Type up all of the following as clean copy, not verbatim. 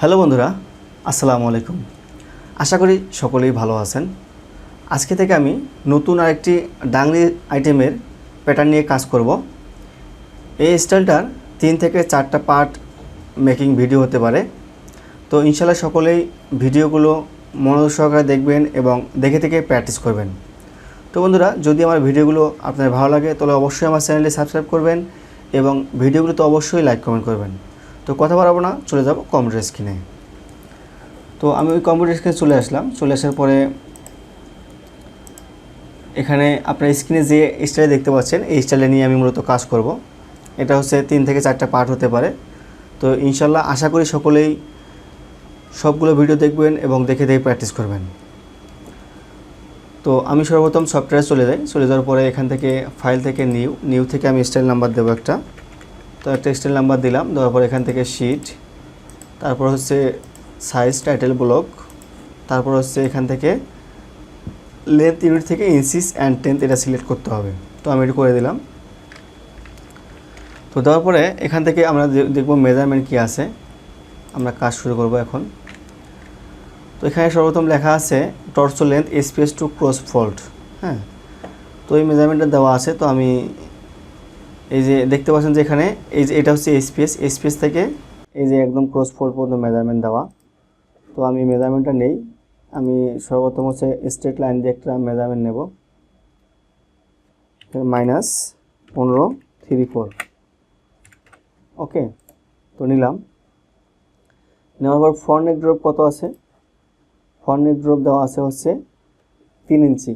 Hello বন্ধুরা, আসসালামু আলাইকুম। আশা করি সকলেই ভালো আছেন। আজকে থেকে আমি নতুন আরেকটি ডাংরি আইটেমের প্যাটার্ন নিয়ে কাজ করব। এই স্টাইলটার 3 থেকে 4টা পার্ট মেকিং ভিডিও হতে পারে। তো ইনশাআল্লাহ সকলেই ভিডিওগুলো মনোযোগ সহকারে দেখবেন এবং দেখে থেকে প্র্যাকটিস করবেন। তো বন্ধুরা, যদি আমার ভিডিওগুলো আপনাদের ভালো লাগে তাহলে অবশ্যই আমার চ্যানেলটি সাবস্ক্রাইব করবেন এবং ভিডিওগুলো তো অবশ্যই লাইক কমেন্ট করবেন। তো কথা বাড়াবো না, চলে যাব কম্পিউটার স্ক্রিনে। তো আমি ওই কম্পিউটার স্ক্রিনে চলে আসার পরে এখানে আপনার স্ক্রিনে যে স্টাইল দেখতে পাচ্ছেন এই স্টাইলে নিয়ে আমি মূলত কাজ করব। এটা হচ্ছে 3 থেকে 4টা পার্ট হতে পারে। তো ইনশাল্লাহ আশা করি সকলেই সবগুলো ভিডিও দেখবেন এবং দেখে প্র্যাকটিস করবেন। তো আমি সর্বপ্রথম সফটওয়্যারে চলে যাওয়ার পরে এখান থেকে ফাইল থেকে নিউ থেকে আমি স্টাইল নাম্বার দেবো একটা। তো একটা স্টাইল নাম্বার দিলাম, দেওয়ার পর এখান থেকে শিট, তারপর হচ্ছে সাইজ টাইটেল ব্লক, তারপর হচ্ছে এখান থেকে লেন্থ ইউনিট থেকে ইঞ্চিস অ্যান্ড টেন্থ এটা সিলেক্ট করতে হবে। তো আমি এটা করে দিলাম। তো দেওয়ার পরে এখান থেকে আমরা দেখব মেজারমেন্ট কী আছে। আমরা কাজ শুরু করব এখন। তো এখানে সর্বপ্রথম লেখা আছে torso length SPS to cross fault. হ্যাঁ, তো এই মেজারমেন্টটা দেওয়া আছে। তো আমি এই যে দেখতে পাচ্ছেন যে এখানে এই যে এটা হচ্ছে এসপিএস থেকে এই যে একদম ক্রস ফল্ট পর্যন্ত মেজারমেন্ট দেওয়া। তো আমি মেজারমেন্টটা নেই। আমি সর্বপ্রথম হচ্ছে স্ট্রেট লাইন দিয়ে একটা মেজারমেন্ট নেব, -1534। ওকে, তো নিলাম। নেওয়ার পর ফ্রন্ট নেক ড্রপ কত আছে? ফ্রন্ট নেক ড্রপ দেওয়া আছে হচ্ছে 3 ইঞ্চি।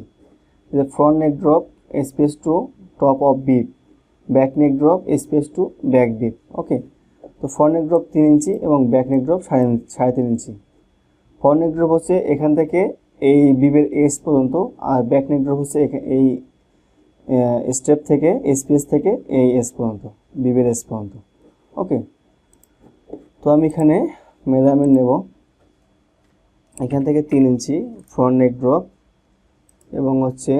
যে front neck drop space to top of bib, back neck drop space to back bib. Okay, তো ফ্রন্ট নেক ড্রপ 3 ইঞ্চি এবং back neck drop 3.5 inch. Front neck drop হচ্ছে এখান থেকে এই বিবের এস পর্যন্ত, আর ব্যাক নেক ড্রপ হচ্ছে এই step থেকে এসপিএস থেকে এই এস পর্যন্ত, বিবের এস পর্যন্ত। ওকে, তো আমি এখানে মেজারমেন্ট নেব এখান থেকে 3 ইঞ্চি ফ্রন্ট নেক ড্রপ এবং হচ্ছে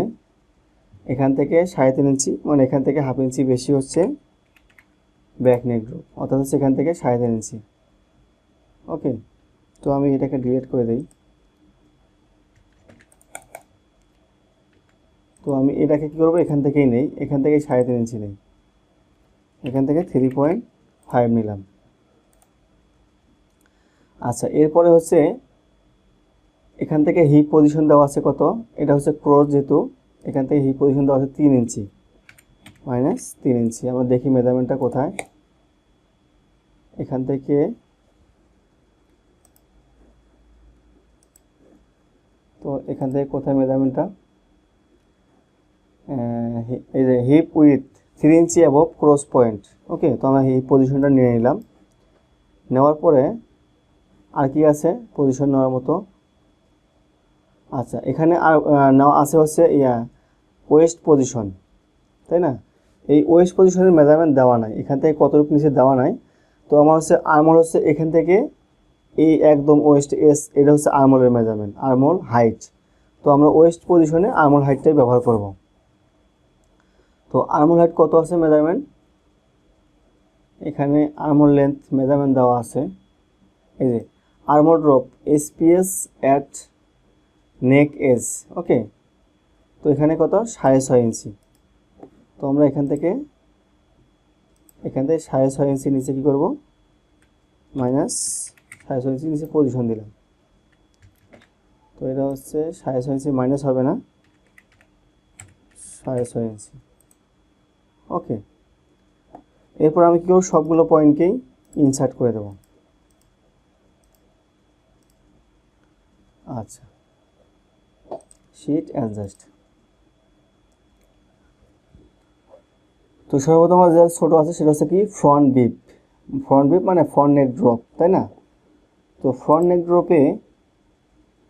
এখান থেকে 3.5 ইঞ্চি, মানে এখান থেকে হাফ ইঞ্চি বেশি হচ্ছে ব্যাক নেক ড্রপ, অর্থাৎ হচ্ছে এখান থেকে 3.5 ইঞ্চি। ওকে, তো আমি এটাকে ডিলিট করে দিই। তো আমি এটাকে কী করবো, এখান থেকেই নেই, এখান থেকে 3.5 ইঞ্চি নেই, এখান থেকে 3.5 নিলাম। আচ্ছা, এরপরে হচ্ছে এখান থেকে হিপ পজিশন দেওয়া আছে কত? এটা হচ্ছে ক্রস, যেহেতু এখান থেকে হিপ পজিশন দেওয়া আছে 3 ইঞ্চি, -3 ইঞ্চি। আমরা দেখি মেজারমেন্টটা কোথায়। এখান থেকে তো এখান থেকে কোথায় মেজারমেন্টটা? এই যে hip with 3 inch above cross point. Okay, তো আমরা হিপ পজিশনটা নিয়ে নিলাম। নেওয়ার পরে আর কি আছে পজিশন নেওয়ার মতো? আচ্ছা, এখানে আর নেওয়া আছে হচ্ছে ওয়েস্ট পজিশন, তাই না? এই ওয়েস্ট পজিশনের মেজারমেন্ট দেওয়া নাই, এখান থেকে কতটুকু নিচে দেওয়া নাই। তো আমার হচ্ছে আর্মল হচ্ছে এখান থেকে এই একদম ওয়েস্ট এস, এটা হচ্ছে আর্মলের মেজারমেন্ট, আর্মল হাইট। তো আমরা ওয়েস্ট পজিশনে আর্মল হাইটটাই ব্যবহার করব। তো আর্মল হাইট কত আছে মেজারমেন্ট? এখানে আর্মল লেন্থ মেজারমেন্ট দেওয়া আছে। এই যে armhole drop SPS at neck edge. Okay, তো এখানে কত? 6.5 ইঞ্চি। তো আমরা এখান থেকে 6.5 ইঞ্চি নিচে কী করব? -6.5 ইঞ্চি নিচে পজিশন দিলাম। তো এটা হচ্ছে 6.5 ইঞ্চি, মাইনাস হবে না, 6.5 ইঞ্চি। ওকে, এরপর আমি কী করব? সবগুলো পয়েন্টকেই ইনসার্ট করে দেব। আচ্ছা, শিট অ্যাডজাস্ট। তো সর্বপ্রথম যে ছোটো আছে সেটা হচ্ছে কি ফ্রন্ট বিপ মানে ফ্রন্ট নেক ড্রপ, তাই না? তো ফ্রন্ট নেক ড্রপে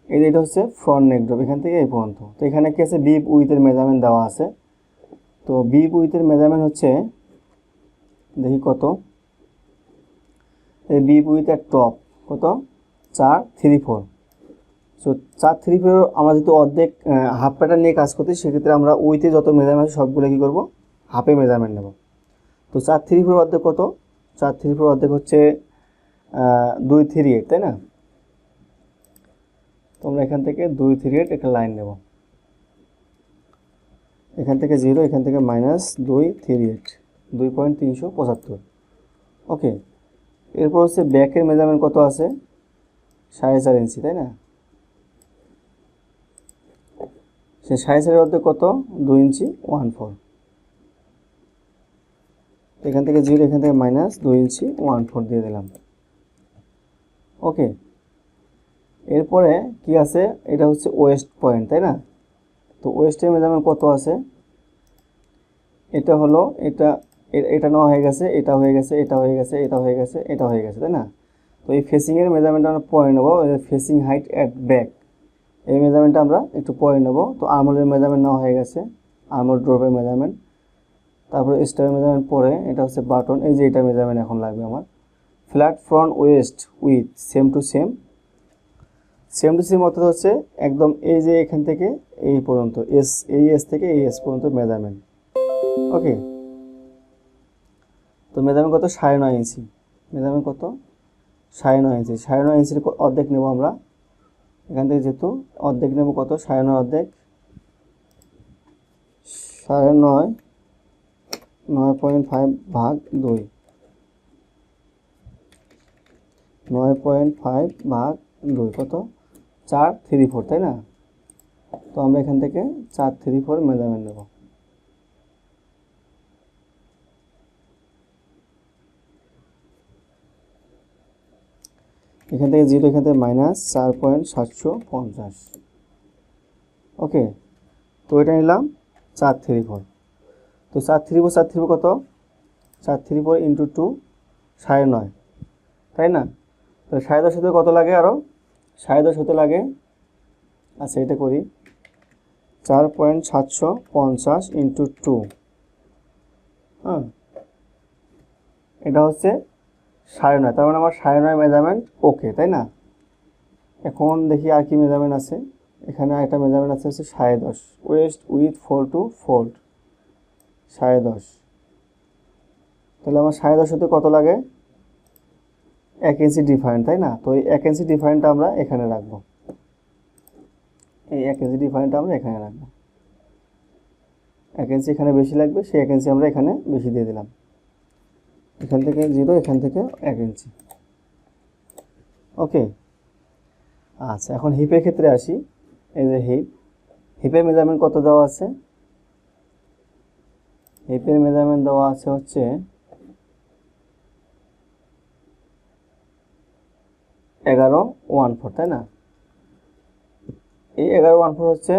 এটা হচ্ছে ফ্রন্ট নেক ড্রপ এখান থেকে এই পর্যন্ত। তো এখানে কি আছে? বিপ উইথের মেজারমেন্ট দেওয়া আছে। তো বিপ উইথের মেজারমেন্ট হচ্ছে, দেখি কত, এই বিপ উইথ এর টপ কত? 434। সো 434 আমরা যেহেতু অর্ধেক হাফ প্যাটার্ন নিয়ে কাজ করতে, সেক্ষেত্রে আমরা উইথে যত মেজারমেন্ট সবগুলো কী করবো? হাফে মেজারমেন্ট নেব। তো 434 অর্ধেক কত? 434 অর্ধেক হচ্ছে 238, তাই না? তোমরা এখান থেকে 238 একটা লাইন নেব, এখান থেকে 0, এখান থেকে -238, 2.375। ওকে, এরপর হচ্ছে ব্যাকের মেজারমেন্ট কত আছে? 4.5 ইঞ্চি, তাই না? সে 4.5 অর্ধেক কত? 2 ইঞ্চি 1/4। এখান থেকে 0, এখান থেকে -2 ইঞ্চি 1/4 দিয়ে দিলাম। ওকে, এরপরে কি আছে? এটা হচ্ছে ওয়েস্ট পয়েন্ট, তাই না? তো ওয়েস্টের মেজারমেন্ট কত আছে? এটা হলো এটা নেওয়া হয়ে গেছে, এটা হয়ে গেছে, এটা হয়ে গেছে, এটা হয়ে গেছে, এটা হয়ে গেছে, তাই না? তো এই ফেসিংয়ের মেজারমেন্ট আমরা পরে নেবো, ফেসিং হাইট অ্যাট ব্যাক, এই মেজারমেন্টটা আমরা একটু পরে নেব। তো আর্মোলের মেজারমেন্ট নেওয়া হয়ে গেছে, আর্মোল ড্রপের মেজারমেন্ট, তারপরে স্টারের মেজারমেন্ট পরে এটা হচ্ছে বাটন, এই যে এটা মেজারমেন্ট এখন লাগবে আমার। Flat front waist with same to same, same to same অর্থাৎ হচ্ছে একদম এই যে এখান থেকে এই পর্যন্ত এই এস থেকে এই এস পর্যন্ত মেজারমেন্ট। ওকে, তো মেজারমেন্ট কত? 9.5 ইঞ্চি। মেজারমেন্ট কত? 9.5 ইঞ্চি। 9.5 ইঞ্চির অর্ধেক নেব আমরা এখান থেকে, যেহেতু অর্ধেক নেব, কত? 9.5 অর্ধেক 9.5, 9.5 ভাগ 2, 9.5 ভাগ 2 কত? 434, তাই না? তো আমরা এখান থেকে 434 মেজারমেন্ট নেব। এখান থেকে 0, এখান থেকে -4.750। ওকে, তো এটা নিলাম 434। তো 434 কত? 434 × 2 9.5, তাই না? তো 10.5 হতে কত লাগে? আরও 10.5 হতে লাগে, আচ্ছা এটা করি, 4.750 × 2, হ্যাঁ, এটা হচ্ছে 9.5, তার মানে আমার 9.5 মেজারমেন্ট ওকে, তাই না? এখন দেখি আর কি মেজারমেন্ট আছে। এখানে একটা মেজারমেন্ট আছে হচ্ছে 10.5, waist with fold to fold, 10.5। তাহলে আমার 10.5 হতে কত লাগে? 1 ইঞ্চি ডিফারেন্ট, তাই না? তো এই 1 ইঞ্চি ডিফারেন্টটা আমরা এখানে রাখবো, এই 1 ইঞ্চি ডিফারেন্টটা আমরা এখানে রাখবো। 1 ইঞ্চি এখানে বেশি লাগবে, সেই 1 ইঞ্চি আমরা এখানে বেশি দিয়ে দিলাম। এখান থেকে 0, এখান থেকে 1 ইঞ্চি। ওকে, আচ্ছা এখন হিপের ক্ষেত্রে আসি। এই যে হিপের মেজারমেন্ট কত দেওয়া আছে? হিপের মেজারমেন্ট দেওয়া আছে হচ্ছে 11.14, তাই না? এই 11.14 হচ্ছে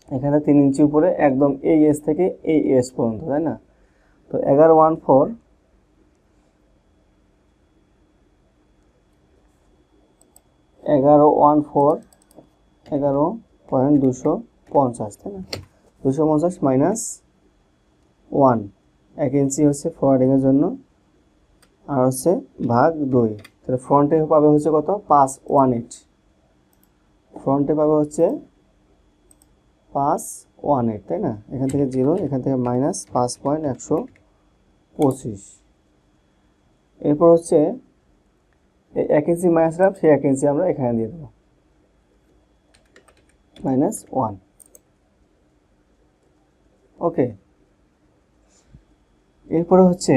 এখানে 3 ইঞ্চি উপরে, একদম এই এস থেকে এই এস পর্যন্ত, তাই না? তো 11.14 11.250, তাই না? 250 -1, 1 ইঞ্চি হচ্ছে ফরওয়ার্ডিংয়ের জন্য, আর হচ্ছে ভাগ 2, তাহলে ফ্রন্টে পাবে হচ্ছে কত? 518, ফ্রন্টে পাবে হচ্ছে 518, তাই না? এখান থেকে 0, এখান থেকে -5.125। এরপর হচ্ছে এই 1 ইঞ্চি মাইনাস রাখলাম, সেই 1 ইঞ্চি আমরা এখানে দিয়ে দেবো, -1। ওকে, এরপরে হচ্ছে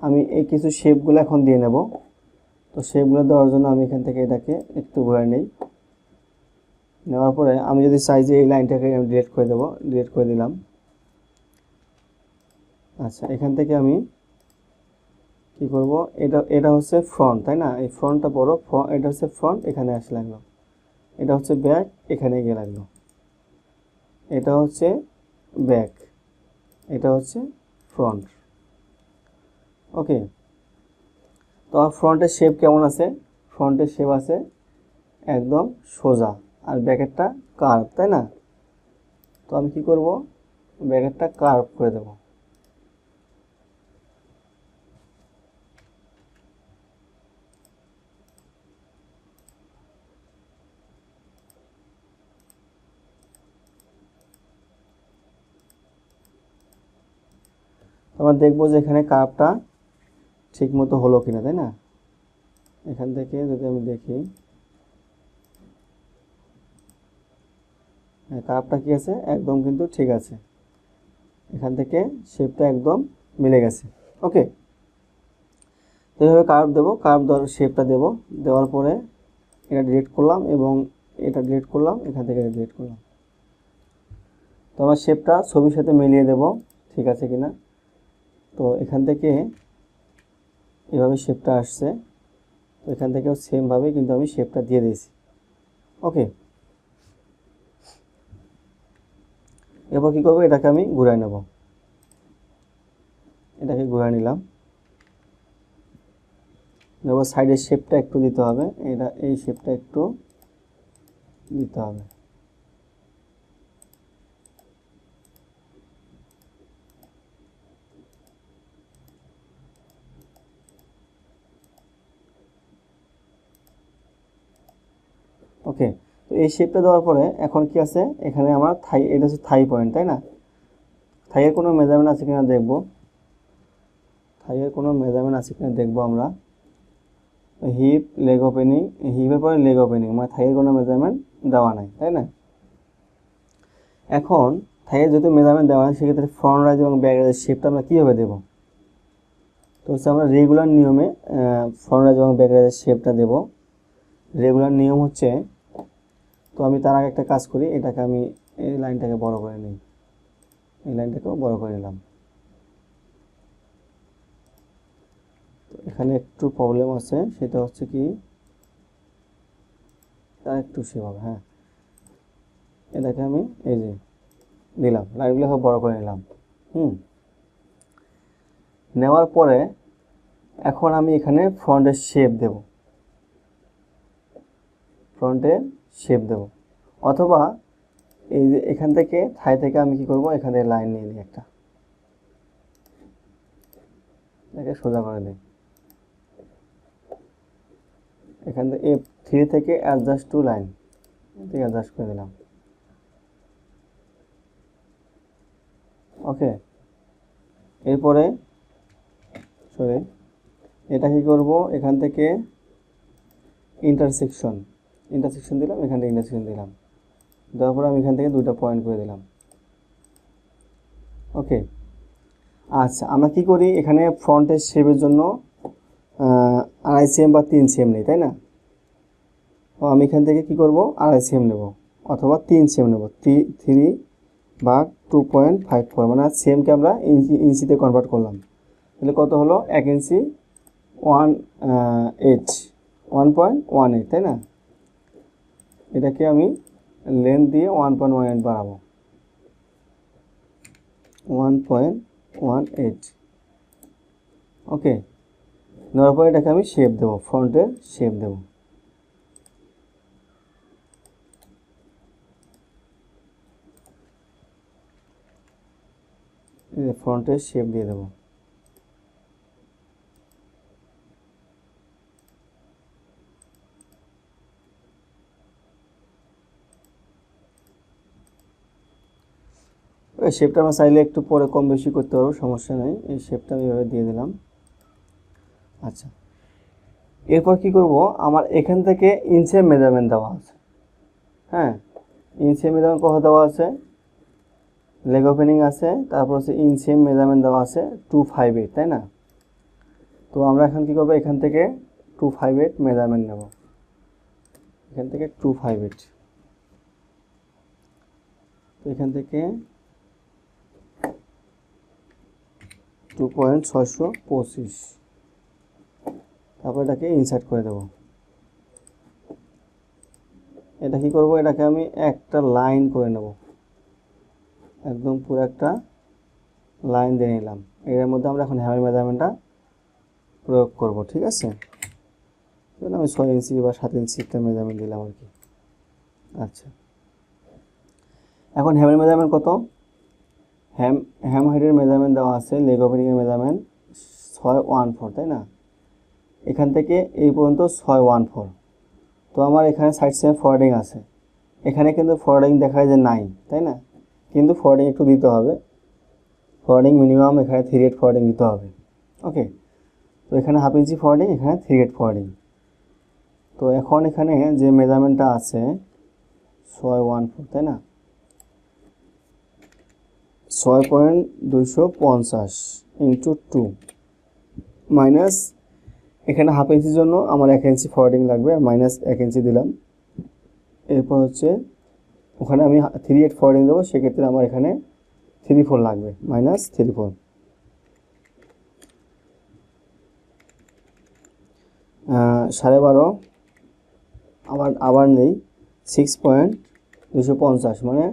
আমি এই কিছু শেপগুলো এখন দিয়ে নেব। তো শেপগুলো দেওয়ার জন্য আমি এখান থেকে এটাকে একটু ঘুরে নেই, নেওয়ার পরে আমি যদি চাই যে এই লাইনটাকে আমি ডিলিট করে দেবো, ডিলিট করে দিলাম। আচ্ছা, এখান থেকে আমি কি করব? এটা হচ্ছে ফ্রন্ট, তাই না? এই ফ্রন্টটা বড়, এটা হচ্ছে ফ্রন্ট, এখানে আসে লাগলো। এটা হচ্ছে ব্যাক, এখানে গিয়ে লাগলো। এটা হচ্ছে ব্যাক, এটা হচ্ছে ফ্রন্ট। ওকে, তো ফ্রন্টের শেপ কেমন আছে? ফ্রন্টের শেপ আছে একদম সোজা, আর ব্যাকেটটা কার্ভ, তাই না? তো আমি কি করব? ব্যাকেটটা কার্ভ করে দেব। আমরা দেখবো যে এখানে কার্ভটা ঠিক মতো হলো কিনা, তাই না? এখান থেকে যদি আমি দেখি, হ্যাঁ কার্ভটা কি আছে, একদম কিন্তু ঠিক আছে। এখান থেকে শেপটা একদম মিলে গেছে। ওকে, তো এইভাবে কার্ভ দেবো, কার্ভ দেওয়ার শেপটা দেবো, দেওয়ার পরে এটা ডিলিট করলাম এবং এটা ডিলিট করলাম, এখান থেকে ডিলিট করলাম। তো আমরা শেপটা ছবির সাথে মিলিয়ে দেব ঠিক আছে কিনা। তো এখান থেকে এভাবে শেপটা আসছে, তো এখান থেকেও সেমভাবে কিন্তু আমি শেপটা দিয়ে দিয়েছি। ওকে, এরপর কী করবো, এটাকে আমি ঘুরাই নেব, এটাকে ঘুরাই নিলাম। এবার সাইডের শেপটা একটু দিতে হবে, এটা এই শেপটা একটু দিতে হবে। ওকে, তো এই শেপটা দেওয়ার পরে এখন কি আছে, এখানে আমার থাই, এটা হচ্ছে থাই পয়েন্ট, তাই না? থাইয়ের কোনো মেজারমেন্ট আছে কিনা দেখবো, থাইয়ের কোনো মেজারমেন্ট আছে কিনা দেখবো আমরা। হিপ, লেগ ওপেনিং, হিপের পরে লেগ ওপেনিং, মানে থাইয়ের কোনো মেজারমেন্ট দেওয়া নাই, তাই না? এখন থাইয়ের যেহেতু মেজারমেন্ট দেওয়া নাই, সেক্ষেত্রে ফ্রন্ট রাইজ এবং ব্যাক রাইজের শেপটা আমরা কীভাবে দেবো? তো হচ্ছে আমরা রেগুলার নিয়মে ফ্রন্ট রাইজ এবং ব্যাক রাইজের শেপটা দেবো। রেগুলার নিয়ম হচ্ছে, তো আমি তার আগে একটা কাজ করি, এটাকে আমি এই লাইনটাকে বড় করে নিই, এই লাইনটাকেও বড় করে নিলাম। তো এখানে একটু প্রবলেম আছে, সেটা হচ্ছে কি, তার একটু সেভাবে, হ্যাঁ এটাকে আমি এই যে দিলাম, লাইনগুলো সব বড় করে নিলাম। নেওয়ার পরে এখন আমি এখানে ফ্রন্টের শেপ দেব, ফ্রন্টের শেপ দেব, অথবা এই যে এখান থেকে থাই থেকে আমি কি করব, এখানে লাইন নিয়ে নিই একটা, এটাকে সোজা করে দিই, এখান থেকে F3 থেকে অ্যাডজাস্ট টু লাইন থেকে অ্যাডজাস্ট করে দিলাম। ওকে, এরপরে সরি এটা কি করব, এখান থেকে ইন্টারসেকশন দিলাম, এখান থেকে ইন্টারসেকশন দিলাম, দেওয়ার পরে আমি এখান থেকে দুইটা পয়েন্ট করে দিলাম। ওকে, আচ্ছা আমরা কি করি, এখানে ফ্রন্টের শেপের জন্য 2.5 cm বা 3 cm নেই, তাই না? তো আমি এখান থেকে কি করব, 2.5 cm নেব অথবা 3 cm নেব, 3 ভাগ 2.54, মানে সিএমকে আমরা ইঞ্চিতে কনভার্ট করলাম, তাহলে কত হলো, 1 ইঞ্চি 1.18, তাই না? এটাকে আমি লেন্থ দিয়ে 1.18 বাড়াবো, 1.18। ওকে, নেওয়ার পরে এটাকে আমি শেপ দেবো, ফ্রন্টের শেপ দেবো, ফ্রন্টের শেপ দিয়ে দেবো। এই শেপটা আমরা চাইলে একটু পরে কম বেশি করতে পারবো, সমস্যা নেই। এই শেপটা আমি এভাবে দিয়ে দিলাম। আচ্ছা, এরপর কি করব, আমার এখান থেকে ইঞ্চে মেজারমেন্ট দেওয়া আছে, হ্যাঁ ইঞ্চে মেজারমেন্ট কত দেওয়া আছে, লেগ ওপেনিং আছে, তারপর হচ্ছে ইঞ্চে মেজারমেন্ট দেওয়া আছে 258, তাই না? তো আমরা এখন কি করব, এখান থেকে 258 মেজারমেন্ট নেব, এখান থেকে 258, তো এখান থেকে 2.625, তারপর এটাকে ইনসার্ট করে দেব। এটা কি করব, এটাকে আমি একটা লাইন করে নেব, একদম পুরো একটা লাইন দিয়ে নিলাম। এর মধ্যে আমরা এখন হ্যামার মেজারমেন্টটা প্রয়োগ করব, ঠিক আছে? তাহলে আমি 6 ইঞ্চি বা 7 ইঞ্চি একটা মেজারমেন্ট দিলাম আর কি। আচ্ছা, এখন হ্যামের মেজারমেন্ট কত, হ্যাম হাইটের মেজারমেন্ট দেওয়া আছে, লেগ ওপেনিংয়ের মেজারমেন্ট 614, তাই না? এখান থেকে এই পর্যন্ত 614। তো আমার এখানে সাইড সেম ফরওয়ার্ডিং আছে, এখানে কিন্তু ফরওয়ার্ডিং দেখায় যে নাই, তাই না? কিন্তু ফরওয়ার্ডিং একটু দিতে হবে, ফরওয়ার্ডিং মিনিমাম এখানে 3/8 ফরওয়ার্ডিং দিতে হবে। ওকে, তো এখানে হাফ ইঞ্চি ফরওয়ার্ডিং, এখানে 3 গেট ফরওয়ার্ডিং। তো এখন এখানে যে মেজারমেন্টটা আছে 614, তাই না, 6.250 ইন্টু 2 মাইনাস এখানে হাফ ইঞ্চির জন্য আমার 1 ইঞ্চি ফরওয়ার্ডিং লাগবে, মাইনাস 1 ইঞ্চি দিলাম। এরপর হচ্ছে ওখানে আমি 3/8 ফরওয়ার্ডিং দেবো, সেক্ষেত্রে আমার এখানে 3/4 লাগবে, মাইনাস 3/4। সাড়ে 12 আবার নেই 6.250 মানে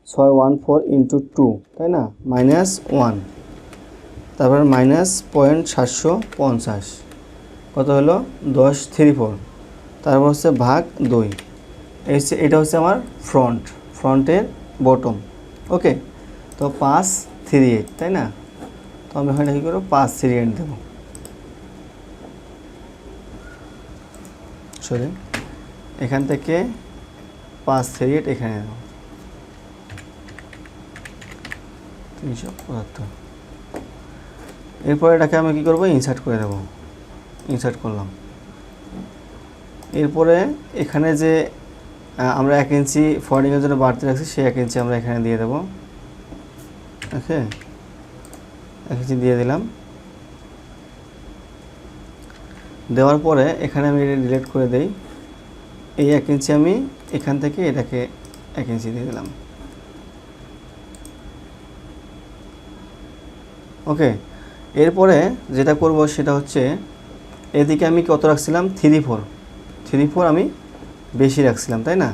614 ইন্টু 2, তাই না, মাইনাস 1, তারপর মাইনাস 0.750 কত হলো 10/4, তারপর হচ্ছে ভাগ 2। এটা হচ্ছে আমার ফ্রন্টের বটম। ওকে, তো 538, তাই না, তো আমি এখানে কী করবো 538 দেবো, সরি এখান থেকে 538 এখানে দেবো 375। এরপর এটাকে আমি কী করবো ইনসার্ট করে দেবো, ইনসার্ট করলাম। এরপরে এখানে যে আমরা 1 ইঞ্চি ফরওয়ার্ডিংয়ের জন্য বাড়তি রাখছি সেই 1 ইঞ্চি আমরা এখানে দিয়ে দেবো। ওকে, 1 ইঞ্চি দিয়ে দিলাম। দেওয়ার পরে এখানে আমি এটা ডিলিট করে দেই, এই 1 ইঞ্চি আমি এখান থেকে এটাকে 1 ইঞ্চি দিয়ে দিলাম। ওকে, এরপরে যেটা করব সেটা হচ্ছে এদিকে আমি কত রাখছিলাম 3/4 আমি বেশি রাখছিলাম, তাই না,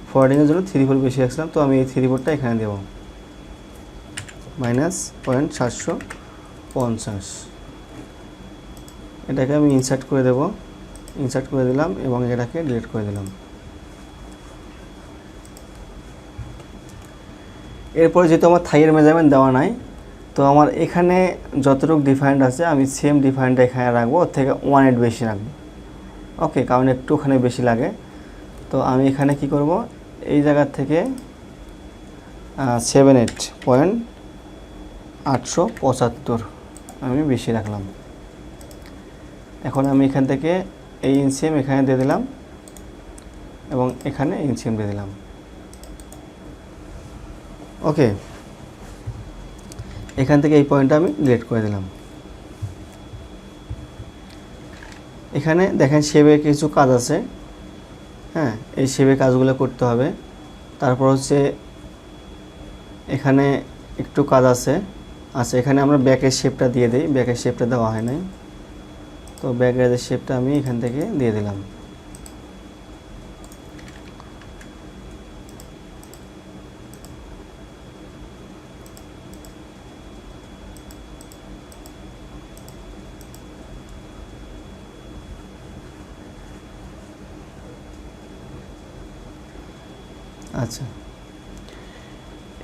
ফরওয়ার্ডিংয়ের জন্য 3/4 বেশি রাখছিলাম। তো আমি এই 3/4টা এখানে দেব, মাইনাস 0.750। এটাকে আমি ইনসার্ট করে দেব, ইনসার্ট করে দিলাম এবং এটাকে ডিলিট করে দিলাম। এরপরে যেহেতু আমার থাইয়ের মেজারমেন্ট দেওয়া নাই, তো আমার এখানে যতটুকু ডিফারেন্ট আছে আমি সেম ডিফারেন্টটা এখানে রাখবো, ওর থেকে 1/8 বেশি রাখবো। ওকে, কারণ একটু ওখানে বেশি লাগে। তো আমি এখানে কি করব, এই জায়গার থেকে 78.875 আমি বেশি রাখলাম। এখন আমি এখান থেকে এই ইঞ্চিএম এখানে দিয়ে দিলাম এবং এখানে ইঞ্চিএম দিয়ে দিলাম। ওকে, এখান থেকে এই পয়েন্টটা আমি ডিলিট করে দিলাম। এখানে দেখেন শেপের কিছু কাজ আছে, হ্যাঁ, এই শেপের কাজগুলো করতে হবে। তারপর হচ্ছে এখানে একটু কাজ আছে, এখানে আমরা ব্যাকের শেপটা দিয়ে দিই, ব্যাকের শেপটা দেওয়া হয় নাই, তো ব্যাকের শেপটা আমি এখান থেকে দিয়ে দিলাম। আচ্ছা,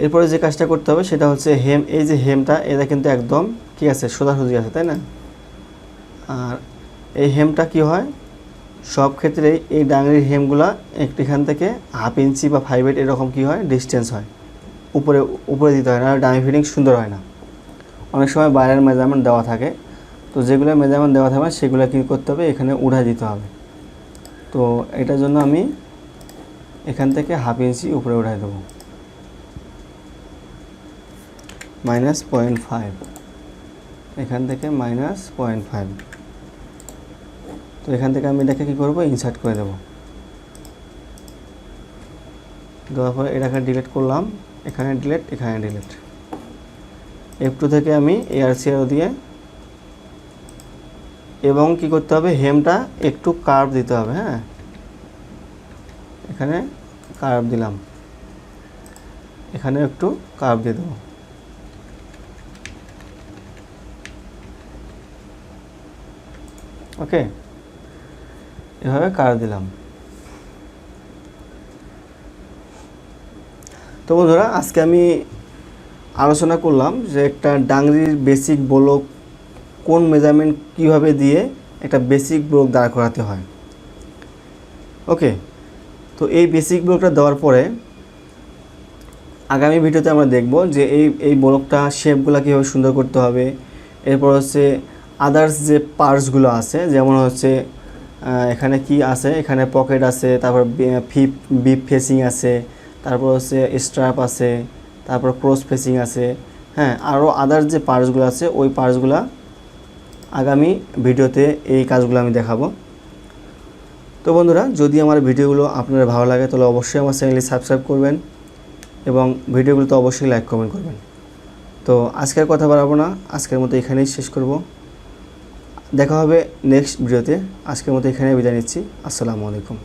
এরপরে যে কাজটা করতে হবে সেটা হচ্ছে হেম, এই যে হেমটা এটা কিন্তু একদম কি আছে, সোজাসুজি আছে, তাই না। আর এই হেমটা কি হয়, সব ক্ষেত্রে এই ডাংরির হেমগুলা এখান থেকে 1/2 ইঞ্চি বা 5/8 এরকম কি হয় ডিস্টেন্স হয়, উপরে দিতে হয় না, ডামি ফিটিং সুন্দর হয় না। অনেক সময় বাইরের মেজারমেন্ট দেওয়া থাকে, তো যেগুলো মেজারমেন্ট দেওয়া থাকবে সেগুলো কী করতে হবে, এখানে উঠায় দিতে হবে। তো এটার জন্য আমি এখান থেকে 1/2 ইঞ্চি উপরে উঠাই দেবো, মাইনাস 0.5, এখান থেকে মাইনাস 0.5। তো এখান থেকে আমি এটাকে কী করবো, ইনসার্ট করে দেবো। দেওয়ার পরে এটাকে ডিলিট করলাম, এখানে ডিলিট, এখানে ডিলিট। F2 থেকে আমি ARCO দিয়ে, এবং কি করতে হবে, হেমটা একটু কার্ভ দিতে হবে, হ্যাঁ, এখানে কার্ভ দিলাম, এখানে একটু কার্ভ দিয়ে দেবো। ওকে, এভাবে কার্ভ দিলাম। তো বন্ধুরা, আজকে আমি আলোচনা করলাম যে একটা ডাংরির বেসিক ব্লক কোন মেজারমেন্ট কিভাবে দিয়ে একটা বেসিক ব্লক দাঁড় করাতে হয়। ওকে, তো এই বেসিক ব্লকটা দেওয়ার পরে আগামী ভিডিওতে আমরা দেখব যে এই ব্লকটা শেপগুলো কীভাবে সুন্দর করতে হবে। এরপর হচ্ছে আদার্স যে পার্টসগুলো আছে, যেমন হচ্ছে এখানে কি আছে, এখানে পকেট আছে, তারপর বিপ ফেসিং আছে, তারপর হচ্ছে স্ট্র্যাপ আছে, তারপর ক্রস ফেসিং আছে। হ্যাঁ, আরও আদার্স যে পার্টসগুলো আছে ওই পার্টসগুলো আগামী ভিডিওতে এই কাজগুলো আমি দেখাবো। তো বন্ধুরা, যদি আমার ভিডিওগুলো আপনাদের ভালো লাগে তাহলে অবশ্যই আমার চ্যানেলটি সাবস্ক্রাইব করবেন এবং ভিডিওগুলোতে অবশ্যই লাইক কমেন্ট করবেন। তো আজকের কথা বাড়াবো না, আজকের মতো এখানেই শেষ করব। দেখা হবে নেক্সট ভিডিওতে। আজকের মতো এখানেই বিদায় নিচ্ছি। আসসালামু আলাইকুম।